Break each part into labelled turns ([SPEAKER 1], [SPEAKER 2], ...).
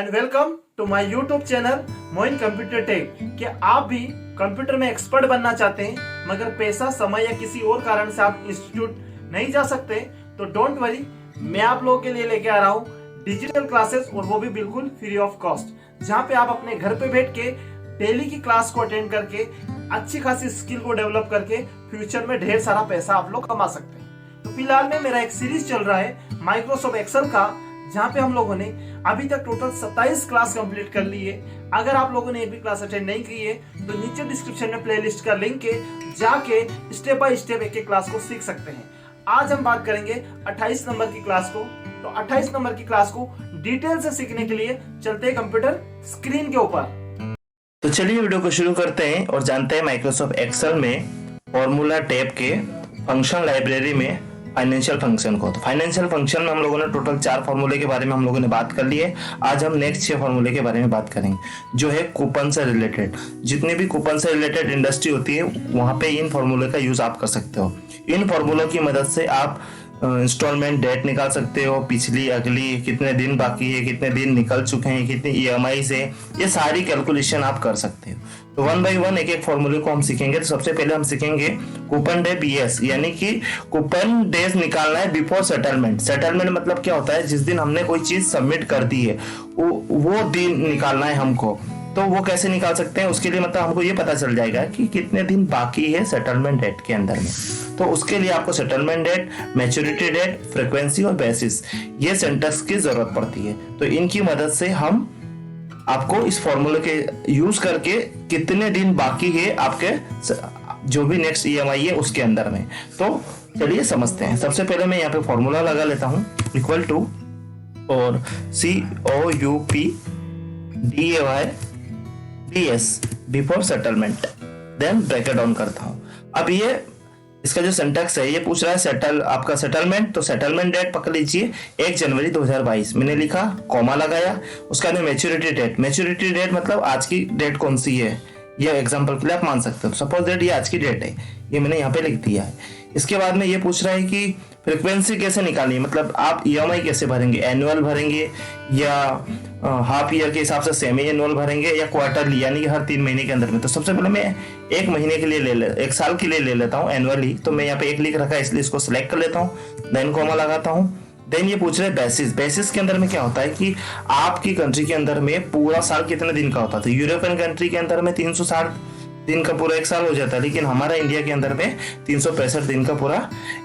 [SPEAKER 1] And welcome to my YouTube channel Moin computer tech. क्या आप भी कंप्यूटर में एक्सपर्ट बनना चाहते हैं मगर पैसा, समय या किसी और कारण से आप इंस्टीट्यूट नहीं जा सकते? तो डोंट वरी, मैं आप लोगों के लिए लेके आ रहा हूँ डिजिटल क्लासेस, और वो भी बिल्कुल फ्री ऑफ कॉस्ट, जहाँ पे आप अपने घर पे बैठ के डेली की क्लास को अटेंड करके अच्छी खासी स्किल को डेवलप करके फ्यूचर में ढेर सारा पैसा आप लोग कमा सकते हैं। तो फिलहाल में मेरा एक सीरीज चल रहा है माइक्रोसॉफ्ट एक्सेल का, जहाँ पे हम लोगों ने अभी तक टोटल 27 क्लास कंप्लीट कर ली है। अगर आप लोगों ने ये भी क्लास अटेंड नहीं की है तो नीचे डिस्क्रिप्शन में प्लेलिस्ट का लिंक है, जाके स्टेप बाय स्टेप एक एक क्लास को सीख सकते हैं। आज हम बात करेंगे 28 नंबर की क्लास को। तो 28 नंबर की क्लास को डिटेल से सीखने के लिए चलते हैं कंप्यूटर स्क्रीन के ऊपर।
[SPEAKER 2] तो चलिए वीडियो को शुरू करते हैं और जानते हैं माइक्रोसॉफ्ट एक्सेल में फॉर्मूला टैब के फंक्शन लाइब्रेरी में फाइनेंशियल फंक्शन को। तो फाइनेंशियल फंक्शन में हम लोगों ने टोटल 4 फॉर्मूले के बारे में हम लोगों ने बात कर ली है। आज हम नेक्स्ट 6 फॉर्मूले के बारे में बात करेंगे, जो है कूपन से रिलेटेड। जितने भी कूपन से रिलेटेड इंडस्ट्री होती है वहां पे इन फॉर्मूले का यूज आप कर सकते हो। इन फॉर्मूलों की मदद से आप इंस्टॉलमेंट डेट निकाल सकते हो, पिछली अगली कितने दिन बाकी है, कितने दिन निकल चुके हैं, कितनी ईएमआई से, ये सारी कैलकुलेशन आप कर सकते हो। तो 1 बाय 1 एक एक फॉर्मूले को हम सीखेंगे। तो सबसे पहले हम सीखेंगे कूपन डे बीएस, यानी कि कूपन डेज निकालना है बिफोर सेटलमेंट। सेटलमेंट मतलब क्या होता है, जिस दिन हमने कोई चीज सबमिट कर दी है वो दिन निकालना है हमको। तो वो कैसे निकाल सकते हैं, उसके लिए मतलब हमको ये पता चल जाएगा कि कितने दिन बाकी है सेटलमेंट डेट के अंदर में। तो उसके लिए आपको settlement date, maturity date, frequency और बेसिस, ये सेंटेंस की जरूरत पड़ती है। तो इनकी मदद से हम आपको इस फॉर्मूले के यूज करके कितने दिन बाकी है आपके जो भी नेक्स्ट ईएमआई है उसके अंदर में। तो चलिए समझते हैं। सबसे पहले मैं यहाँ पे फॉर्मूला लगा लेता हूँ, इक्वल टू और COUPDAY BS before settlement, then bracket on करता हूँ। अब ये इसका जो सिंटैक्स है, ये पूछ रहा है सेटल आपका सेटलमेंट, तो सेटलमेंट डेट पकड़ लीजिए 1 जनवरी 2022, मैंने लिखा, कॉमा लगाया। उसका बाद मैच्योरिटी डेट, मैच्योरिटी डेट मतलब आज की डेट कौन सी है, ये एग्जांपल के लिए आप मान सकते हो। सपोज डेट ये आज की डेट है, ये मैंने यहाँ पे लिख दिया है। इसके बाद में ये पूछ रहा है कि फ्रीक्वेंसी कैसे निकालनी है, मतलब आप ईएमआई कैसे भरेंगे, एनुअल भरेंगे या हाफ ईयर के हिसाब से सेमी एनुअल भरेंगे या क्वार्टरली, यानी कि हर 3 महीने के अंदर में। तो सबसे पहले मैं 1 महीने के लिए 1 साल के लिए ले लेता हूँ एनुअली। तो मैं यहाँ पे 1 लिख रखा है, इसलिए इसको सिलेक्ट कर लेता हूँ, देन कॉमा लगाता हूँ। देन ये पूछ रहे हैं बेसिस। बेसिस के अंदर में क्या होता है कि आपकी कंट्री के अंदर में पूरा साल कितने दिन का होता था। यूरोपियन कंट्री के अंदर में 360 दिन का पूरा 1 साल हो जाता है, लेकिन हमारा इंडिया के अंदर में 365 दिन का पूरा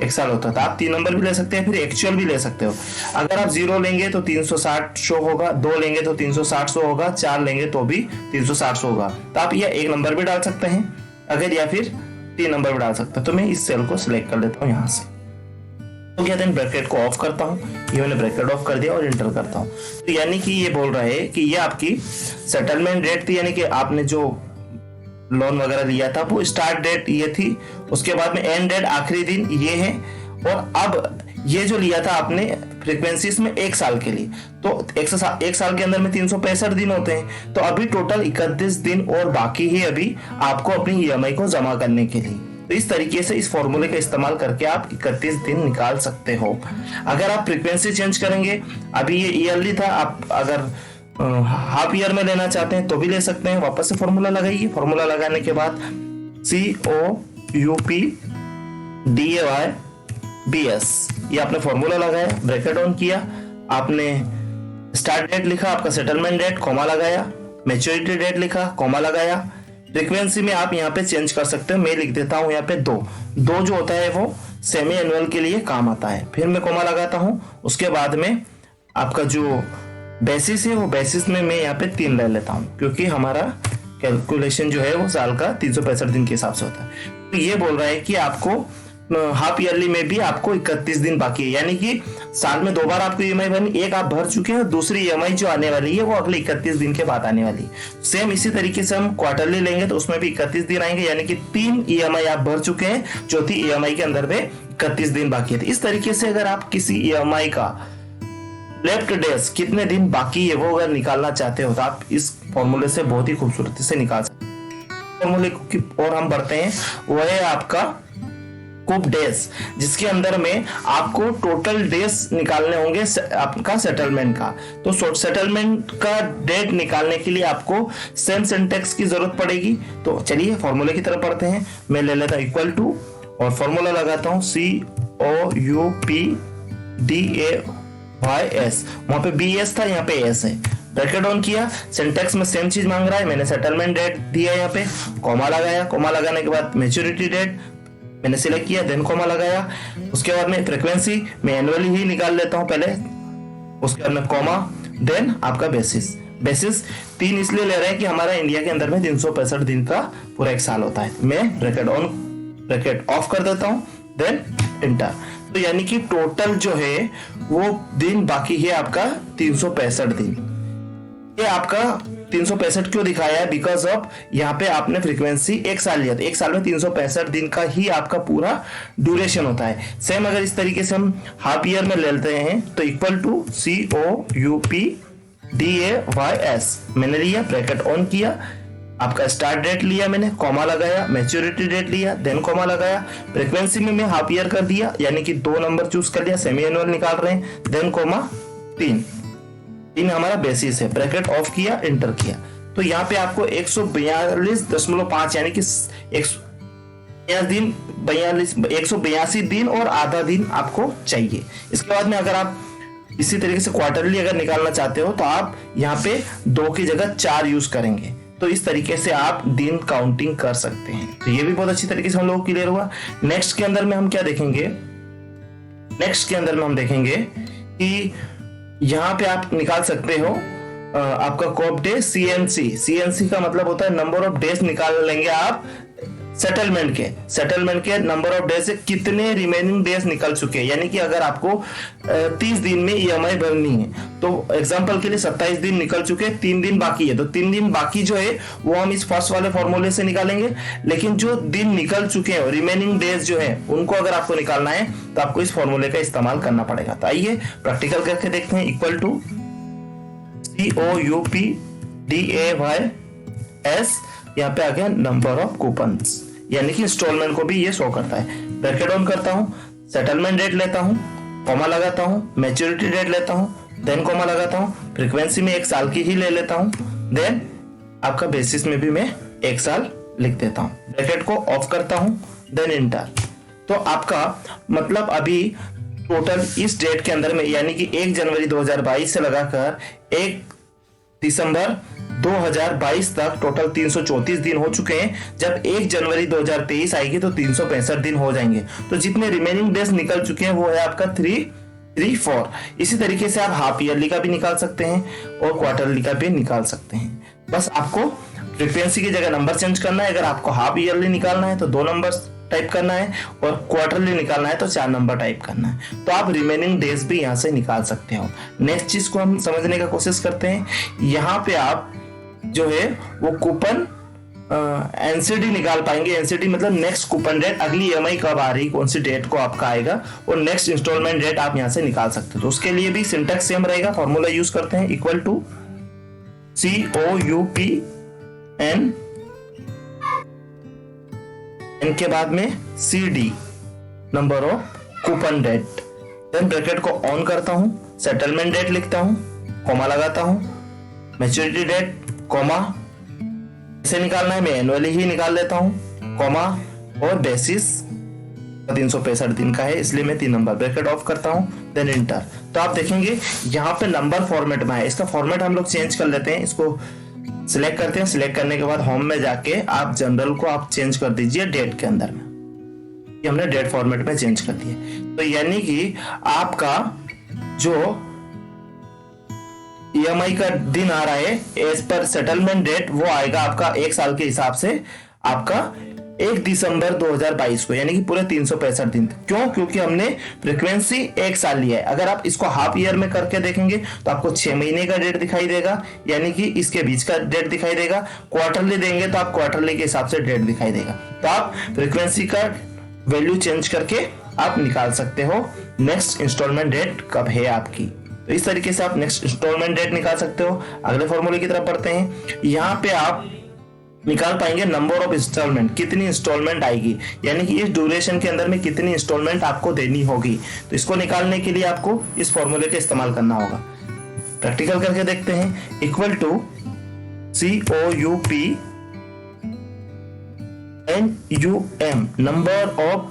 [SPEAKER 2] 1 साल होता था। आप 3 नंबर भी ले सकते हैं, फिर एक्चुअल भी ले सकते हो। अगर आप 0 लेंगे तो 360 शो होगा, 2 लेंगे तो 360 शो होगा, 4 लेंगे तो भी 360 शो होगा। तो आप या 1 नंबर भी डाल सकते हैं अगर, या फिर 3 नंबर भी डाल सकते हैं। तो मैं इस सेल को सिलेक्ट कर लेता हूँ यहाँ से। तो क्या देन ब्रैकेट को ऑफ करता हूँ, ये मैंने ब्रैकेट ऑफ कर दिया और एंटर करता हूँ। तो यानी कि ये बोल रहा है कि ये आपकी सेटलमेंट डेट थी, यानी कि आपने जो लोन वगैरह लिया था वो स्टार्ट डेट ये थी, उसके बाद में एंड डेट आखिरी दिन ये है, और अब ये जो लिया था आपने फ्रीक्वेंसीज में 1 साल के लिए, तो 1 साल के अंदर में 365 दिन होते हैं। तो अभी टोटल 31 दिन और बाकी है अभी आपको अपनी ईएमआई को जमा करने के लिए। तो इस तरीके से इस फॉर्मूले का इस्तेमाल करके आप 31 दिन निकाल सकते हो। अगर आप फ्रीक्वेंसी चेंज करेंगे, अभी ये ईयरली था, आप अगर हाफ ईयर में लेना चाहते हैं तो भी ले सकते हैं। वापस से फॉर्मूला लगाइए, फॉर्मूला लगाने के बाद COUPDAY BS, ये आपने फॉर्मूला लगाया, ब्रैकेट ऑन किया, आपने स्टार्ट डेट लिखा, आपका सेटलमेंट डेट, कॉमा लगाया, मैच्योरिटी डेट लिखा, कॉमा लगाया। फ्रीक्वेंसी में आप यहाँ पे चेंज कर सकते हो, मैं लिख देता हूँ यहाँ पे 2 जो होता है वो सेमी एनुअल के लिए काम आता है। फिर मैं कॉमा लगाता हूँ, उसके बाद में आपका जो बेसिस है वो बेसिस में मैं यहाँ पे 3 ले लेता हूँ, क्योंकि हमारा कैलकुलेशन जो है वो साल का 365 दिन के हिसाब से होता है। तो ये बोल रहा है कि आपको हाफ ईयरली में भी आपको 31 दिन बाकी है, यानी कि साल में 2 बार आपको ईएमआई भरनी, एक आप भर चुके हैं, दूसरी ईएमआई जो आने वाली है वो अगले 31 दिन के बाद आने वाली है। सेम इसी तरीके से हम क्वार्टरली लेंगे तो उसमें भी 31 दिन आएंगे, यानी कि 3 ईएमआई आप भर चुके हैं, चौथी ईएमआई के अंदर में 31 दिन बाकी है। इस तरीके से अगर आप किसी ईएमआई का लेफ्ट डेज कितने दिन बाकी है वो अगर निकालना चाहते हो तो आप इस फॉर्मूले से बहुत ही खूबसूरती से निकाल सकते हैं। फॉर्मूले की और हम बढ़ते हैं, वो है आपका कूप डेज, जिसके अंदर में आपको टोटल डेज निकालने होंगे आपका सेटलमेंट का। तो सेटलमेंट का डेट निकालने के लिए आपको सेम सिंटेक्स की जरूरत पड़ेगी। तो चलिए फॉर्मूले की तरफ पढ़ते हैं। मैं ले लेता हूं इक्वल टू और फॉर्मूला लगाता हूं COUPDAYS। वहां पे BS था, यहाँ पे S है। ब्रैकेट ऑन किया, सिंटेक्स में सेम चीज मांग रहा है, मैंने सेटलमेंट डेट दिया यहाँ पे, कॉमा लगाया, कॉमा लगाने के बाद मैच्योरिटी डेट मैंने सिलेक्ट किया, देन कॉमा लगाया। उसके बाद में फ्रीक्वेंसी मैं एनुअली ही निकाल लेता हूं पहले, उसके बाद में कॉमा, देन आपका बेसिस। बेसिस 3 इसलिए ले रहे हैं कि हमारा इंडिया के अंदर में 365 दिन का पूरा एक साल होता है। मैं ब्रैकेट ऑफ कर देता हूं, देन एंटर। तो यानी कि टोटल जो है वो दिन बाकी है आपका 365 दिन। ये आपका 365 क्यों दिखाया है? बिकॉज ऑफ यहाँ पे आपने फ्रीक्वेंसी 1 साल लिया था। 1 साल में 365 दिन का ही आपका पूरा ड्यूरेशन होता है। सेम अगर इस तरीके से हम हाफ ईयर में लेते हैं तो इक्वल टू COUPDAYS मैंने लिया, ब्रैकेट ऑन किया, आपका स्टार्ट डेट लिया मैंने, कॉमा लगाया, मैच्योरिटी डेट लिया, देन कॉमा लगाया। फ्रीक्वेंसी में मैं हाफ ईयर कर दिया, यानी कि 2 नंबर चूज कर लिया, सेमी एनुअल निकाल रहे हैं, देन कॉमा 3 हमारा बेसिस है। ब्रैकेट ऑफ किया, एंटर किया। तो यहाँ पे आपको 142.5 यानी कि 182 दिन और आधा दिन आपको चाहिए। इसके बाद में अगर आप इसी तरीके से क्वार्टरली अगर निकालना चाहते हो तो आप यहाँ पे 2 की जगह 4 यूज करेंगे। तो इस तरीके से आप दिन काउंटिंग कर सकते हैं। तो ये भी बहुत अच्छी तरीके से हम लोग क्लियर हुआ। नेक्स्ट के अंदर में हम क्या देखेंगे? नेक्स्ट के अंदर में हम देखेंगे कि यहाँ पे आप निकाल सकते हो आपका कॉप डे CNC का मतलब होता है नंबर ऑफ डेज निकाल लेंगे आप सेटलमेंट के नंबर ऑफ डेज से कितने रिमेनिंग डेज निकल चुके हैं। यानी कि अगर आपको 30 दिन में EMI भरनी है तो एग्जांपल के लिए 27 दिन निकल चुके, 3 दिन बाकी है, तो 3 दिन बाकी जो है वो हम इस फर्स्ट वाले फॉर्मूले से निकालेंगे। लेकिन जो दिन निकल चुके हैं रिमेनिंग डेज जो है उनको अगर आपको निकालना है तो आपको इस फॉर्मूले का इस्तेमाल करना पड़ेगा। तो आइए प्रैक्टिकल करके देखते हैं। इक्वल टू COUPDAYS, यहाँ पे आ गया नंबर ऑफ कूपन्स, यानी कि इंस्टॉलमेंट को भी ये शो करता है। ब्रैकेट ऑन करता हूं, सेटलमेंट डेट लेता हूं, कॉमा लगाता हूं, मैच्योरिटी डेट लेता हूं, देन कॉमा लगाता हूं, फ्रीक्वेंसी में 1 साल की ही ले लेता हूं, देन आपका बेसिस में भी मैं 1 साल लिख देता हूं। ब्रैकेट को ऑफ करता हूं, देन एंटर। तो आपका मतलब अभी टोटल इस डेट के अंदर में यानी कि 1 जनवरी 2022 से लगाकर 1 दिसंबर 2022 तक टोटल 334 दिन हो चुके हैं। जब 1 जनवरी 2023 आएगी तो 365 दिन हो जाएंगे। तो जितने रिमेनिंग डेज निकल चुके हैं वो है आपका 334। इसी तरीके से आप हाफ ईयरली का भी निकाल सकते हैं और क्वार्टरली का भी निकाल सकते हैं। बस आपको फ्रीक्वेंसी की जगह नंबर चेंज करना है। अगर आपको हाफ ईयरली निकालना है तो 2 नंबर टाइप करना है और क्वार्टरली निकालना है तो 4 नंबर टाइप करना है। तो आप रिमेनिंग डेज भी यहाँ से निकाल सकते हो। नेक्स्ट चीज को हम समझने का कोशिश करते हैं। यहाँ पे आप जो है वो कूपन NCD निकाल पाएंगे। NCD मतलब नेक्स्ट कूपन डेट, अगली EMI कब आ रही, कौन सी डेट को आपका आएगा, और नेक्स्ट इंस्टॉलमेंट डेट आप यहाँ से निकाल सकते हो। तो उसके लिए भी सिंटैक्स सेम रहेगा, फॉर्मूला यूज करते हैं इक्वल टू COUPN के बाद में CD number of coupon date, then bracket को ऑन करता हूं, सेटलमेंट डेट लिखता हूं, कॉमा लगाता हूं, मैच्योरिटी डेट कॉमा से निकालना है मैं एनुअली ही निकाल लेता हूं, कॉमा और बेसिस 365 दिन का है इसलिए मैं 3 नंबर, ब्रैकेट ऑफ करता हूं, देन एंटर। तो आप देखेंगे यहाँ पे नंबर फॉर्मेट में है। इसका फॉर्मेट हम लोग चेंज कर लेते हैं। इसको सिलेक्ट करते हैं, सिलेक्ट करने के बाद होम में जाके आप जनरल को आप चेंज कर दीजिए डेट के अंदर में। ये हमने डेट फॉर्मेट में चेंज कर दिया। तो यानी कि आपका जो EMI का दिन आ रहा है एज पर सेटलमेंट डेट वो आएगा आपका 1 साल के हिसाब से आपका 1 दिसंबर 2022 को, यानी कि पूरे 365 दिन। क्यों? क्योंकि हमने फ्रीक्वेंसी 1 साल लिया है। अगर आप इसको हाफ ईयर में करके देखेंगे तो आपको 6 महीने का डेट दिखाई देगा, यानी कि इसके बीच का डेट दिखाई देगा। क्वार्टरली देंगे तो आप क्वार्टरली के हिसाब से डेट दिखाई देगा। तो आप फ्रीक्वेंसी का वैल्यू चेंज करके आप निकाल सकते हो नेक्स्ट इंस्टॉलमेंट डेट कब है आपकी। तो इस तरीके से आप नेक्स्ट इंस्टॉलमेंट डेट निकाल सकते हो। अगले फॉर्मूले की तरफ बढ़ते हैं। यहाँ पे आप निकाल पाएंगे नंबर ऑफ इंस्टॉलमेंट, कितनी इंस्टॉलमेंट आएगी, यानी कि इस ड्यूरेशन के अंदर में कितनी इंस्टॉलमेंट आपको देनी होगी। तो इसको निकालने के लिए आपको इस फॉर्मूले का इस्तेमाल करना होगा। प्रैक्टिकल करके देखते हैं। Equal to COUP NUM, number of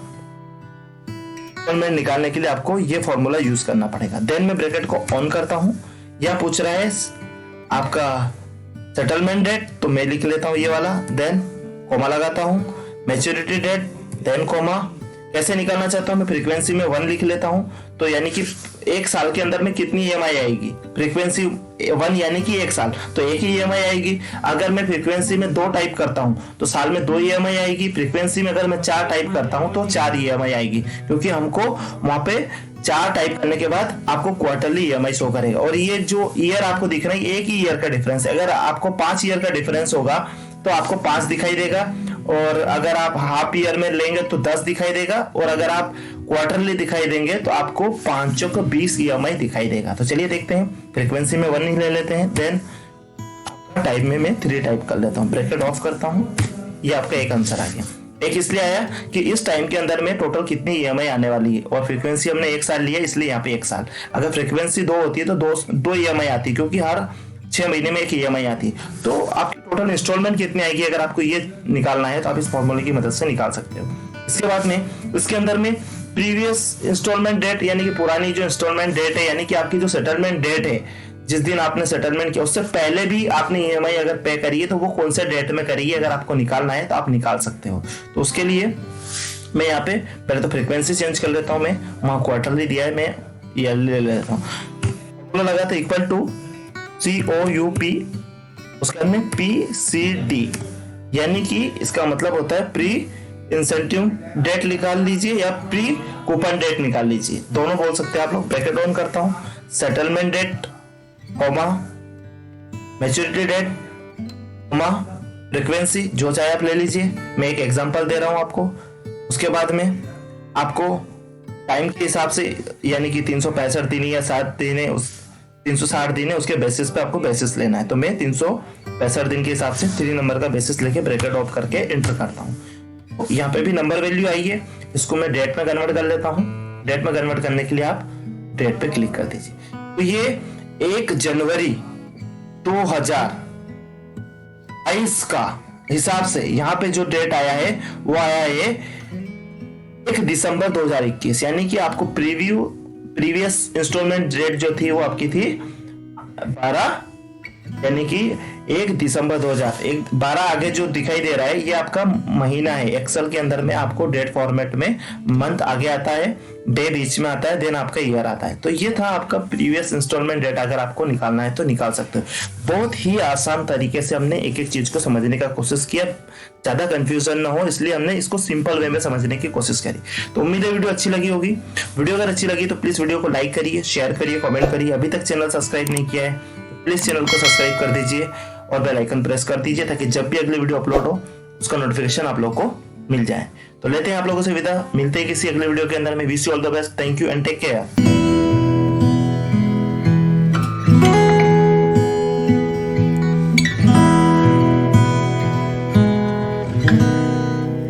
[SPEAKER 2] installment निकालने के लिए आपको ये फॉर्मूला यूज करना पड़ेगा। देन मैं ब्रैकेट को ऑन करता हूं। यह पूछ रहा है आपका सेटलमेंट डेट, तो मैं लिख लेता हूं ये वाला, देन कोमा लगाता हूं, मैच्योरिटी डेट, देन कोमा। कैसे निकालना चाहता हूं मैं, फ्रीक्वेंसी में 1 लिख लेता हूं, तो यानी कि 1 साल के अंदर में कितनी EMI आएगी। फ्रीक्वेंसी 1 यानी कि 1 साल, तो 1 ही EMI आएगी। अगर मैं फ्रीक्वेंसी में 2 टाइप करता हूं तो साल में 2 EMI आएगी। फ्रीक्वेंसी में अगर मैं 4 टाइप करता हूं तो 4 EMI आएगी, क्योंकि हमको वहां पे 4 टाइप करने के बाद आपको क्वार्टरली EMI शो करेगा। और ये जो ईयर आपको दिख रहा है, एक ही ईयर का डिफरेंस है। अगर आपको 5 ईयर का डिफरेंस होगा तो आपको 5 दिखाई देगा, और अगर आप हाफ ईयर में लेंगे तो 10 दिखाई देगा, और अगर आप क्वार्टरली दिखाई देंगे तो आपको 5 को 20 EMI दिखाई देगा। तो चलिए देखते हैं। फ्रीक्वेंसी में 1 ही ले लेते हैं, देन टाइप में मैं 3 टाइप कर लेता हूँ। ब्रैकेट ऑफ करता हूँ। ये आपका एक आंसर आ गया। एक इसलिए आया कि इस टाइम के अंदर में टोटल कितनी EMI आने वाली है, और फ्रीक्वेंसी हमने 1 साल लिया इसलिए यहाँ पे 1 साल। अगर फ्रीक्वेंसी 2 होती है तो 2 EMI आती, क्योंकि हर 6 महीने में 1 EMI आती। तो आपकी टोटल इंस्टॉलमेंट कितनी आएगी, अगर आपको ये निकालना है तो आप इस फॉर्मूले की मदद से निकाल सकते हो। इसके बाद में इसके अंदर में प्रीवियस इंस्टॉलमेंट डेट, यानी कि पुरानी जो इंस्टॉलमेंट डेट है, यानी कि आपकी जो सेटलमेंट डेट है, जिस दिन आपने सेटलमेंट किया उससे पहले भी आपने EMI अगर पे करी है तो वो कौन से डेट में करी है, अगर आपको निकालना है तो आप निकाल सकते हो। तो उसके लिए मैं यहाँ पे पहले तो फ्रीक्वेंसी चेंज कर लेता हूँ। मैं वहां क्वार्टरली दिया है, मैं ईयरली ले लेता हूँ। लगा था इक्वल टू COUP, उसके अंदर में PCD, यानी कि इसका मतलब होता है प्री इंसेंटिव डेट निकाल लीजिए या प्री कूपन डेट निकाल लीजिए, दोनों बोल सकते हैं आप लोग। ब्रैकेट ऑन करता हूँ। Settlement date, comma, maturity date, comma, frequency, जो चाहे आप ले लीजिए। मैं एक एग्जांपल दे रहा हूं आपको। उसके बाद में आपको टाइम के हिसाब से, यानी कि 365 दिन या 7 दिन है, उस 360 दिन है, उसके बेसिस पे आपको बेसिस लेना है। तो मैं 365 दिन के हिसाब से 3 नंबर का बेसिस लेके ब्रैकेट ऑफ करके एंटर करता हूँ। तो यहाँ पे भी नंबर वैल्यू आई है, इसको मैं डेट में कन्वर्ट कर लेता हूँ। डेट में कन्वर्ट करने के लिए आप डेट पे क्लिक कर दीजिए। तो ये 1 जनवरी 2022 का हिसाब से यहाँ पे जो डेट आया है वो आया है 1 दिसंबर 2021, यानी कि आपको प्रीवियस इंस्टॉलमेंट डेट जो थी वो आपकी थी 12, यानी कि 1 दिसंबर 2012। आगे जो दिखाई दे रहा है ये आपका महीना है। एक्सेल के अंदर में आपको डेट फॉर्मेट में मंथ आगे आता है, डे बीच में आता है, देन आपका ईयर आता है। तो ये था आपका प्रीवियस इंस्टॉलमेंट डेट। अगर आपको निकालना है तो निकाल सकते हो। बहुत ही आसान तरीके से हमने एक एक चीज को समझने का कोशिश किया, ज्यादा कंफ्यूजन ना हो इसलिए हमने इसको सिंपल वे में समझने की कोशिश करी। तो उम्मीद है वीडियो अच्छी लगी होगी। वीडियो अगर अच्छी लगी तो प्लीज वीडियो को लाइक करिए, शेयर करिए, कमेंट करिए। अभी तक चैनल सब्सक्राइब नहीं किया है प्लीज चैनल को सब्सक्राइब कर दीजिए और बेल आइकन प्रेस कर दीजिए, ताकि जब भी अगली वीडियो अपलोड हो उसका नोटिफिकेशन आप लोग को मिल जाए। तो लेते हैं आप लोगों से विदा, मिलते हैं किसी अगले वीडियो के अंदर में। Wish you all the best, thank you and take care.